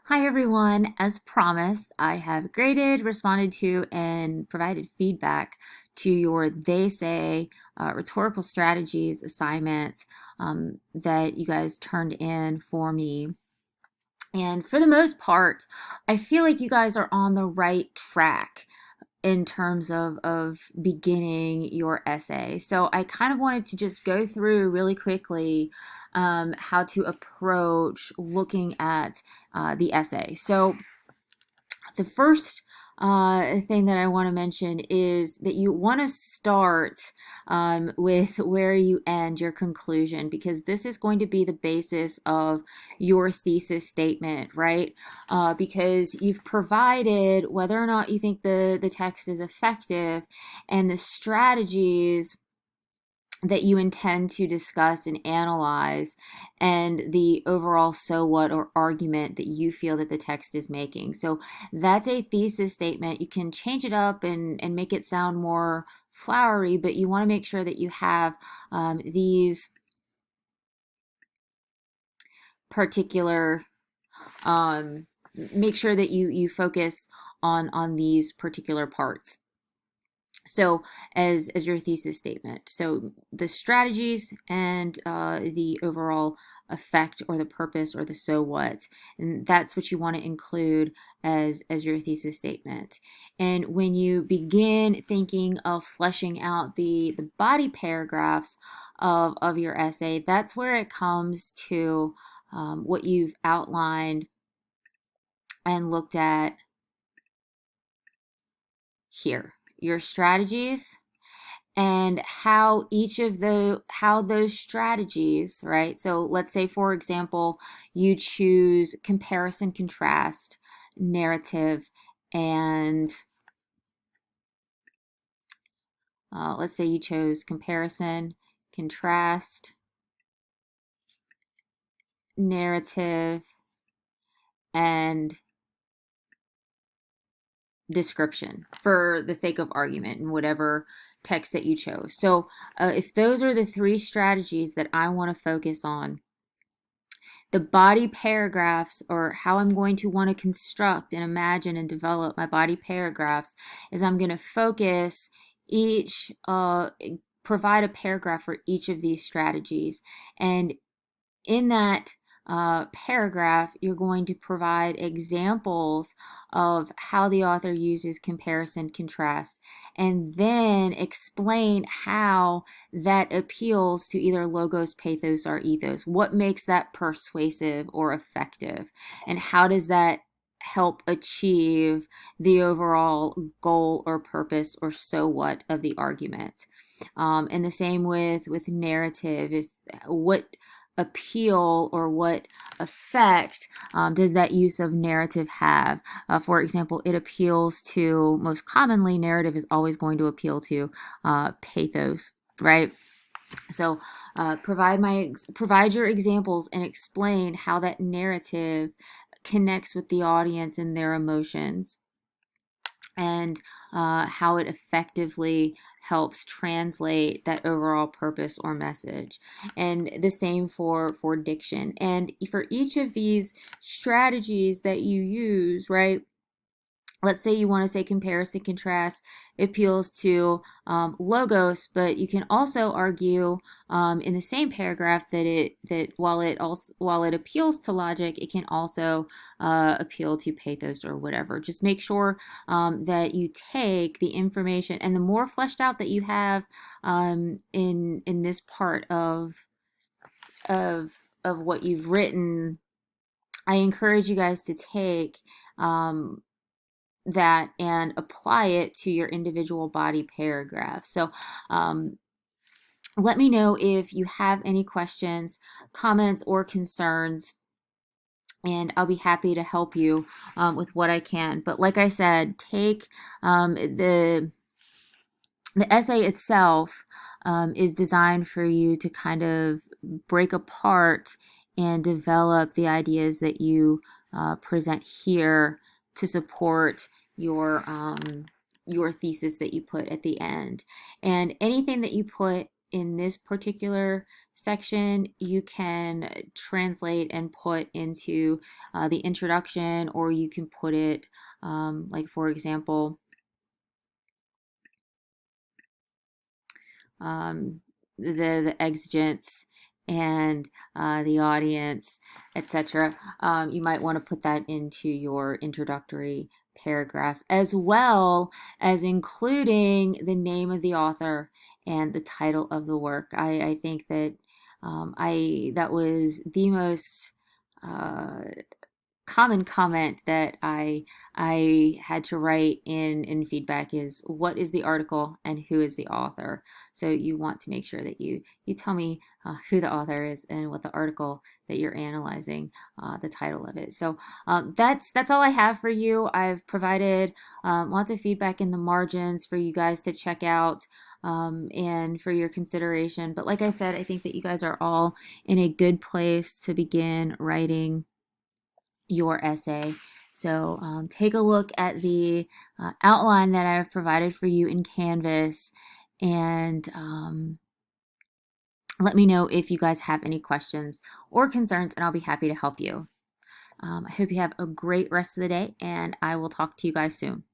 Hi everyone. As promised, I have graded, responded to, and provided feedback to your They Say rhetorical strategies assignment that you guys turned in for me. And for the most part, I feel like you guys are on the right track in terms of beginning your essay. So I kind of wanted to just go through really quickly how to approach looking at the essay. So the first thing that I want to mention is that you want to start with where you end your conclusion, because this is going to be the basis of your thesis statement, right? Because you've provided whether or not you think the text is effective and the strategies that you intend to discuss and analyze, and the overall so what or argument that you feel that the text is making. So that's a thesis statement. You can change it up and make it sound more flowery, but you want to make sure that you have these particular make sure that you focus on these particular parts. So as your thesis statement, so the strategies and the overall effect or the purpose or the so what, and that's what you want to include as your thesis statement. And when you begin thinking of fleshing out the body paragraphs of your essay, that's where it comes to what you've outlined and looked at here, your strategies and how each of the how those strategies, right? So let's say, for example, you choose comparison, contrast, narrative, and let's say you chose comparison, contrast, narrative, and description for the sake of argument in whatever text that you chose. So if those are the three strategies that I want to focus on, the body paragraphs, or how I'm going to want to construct and imagine and develop my body paragraphs, is I'm going to focus each, provide a paragraph for each of these strategies. And in that paragraph, you're going to provide examples of how the author uses comparison, contrast, and then explain how that appeals to either logos, pathos, or ethos. What makes that persuasive or effective, and how does that help achieve the overall goal or purpose or so what of the argument. And the same with narrative. If what appeal or what effect does that use of narrative have? For example, it appeals to, most commonly, narrative is always going to appeal to pathos, right? So provide your examples and explain how that narrative connects with the audience and their emotions, and how it effectively helps translate that overall purpose or message. And the same for diction. And for each of these strategies that you use, right? Let's say you want to say comparison, contrast appeals to logos, but you can also argue in the same paragraph that while it appeals to logic, it can also appeal to pathos or whatever. Just make sure that you take the information, and the more fleshed out that you have in this part of what you've written, I encourage you guys to take that and apply it to your individual body paragraph. So let me know if you have any questions, comments, or concerns, and I'll be happy to help you with what I can. But like I said, take the essay itself is designed for you to kind of break apart and develop the ideas that you present here to support your thesis that you put at the end. And anything that you put in this particular section, you can translate and put into the introduction, or you can put it, like for example, um, the exigence and the audience, etc. You might want to put that into your introductory paragraph, as well as including the name of the author and the title of the work. I think that that was the most uh, common comment that I had to write in feedback is, what is the article and who is the author? So you want to make sure that you tell me who the author is and what the article that you're analyzing, the title of it. So that's all I have for you. I've provided lots of feedback in the margins for you guys to check out, and for your consideration. But like I said, I think that you guys are all in a good place to begin writing your essay. So take a look at the outline that I've provided for you in Canvas, and let me know if you guys have any questions or concerns, and I'll be happy to help you. I hope you have a great rest of the day, and I will talk to you guys soon.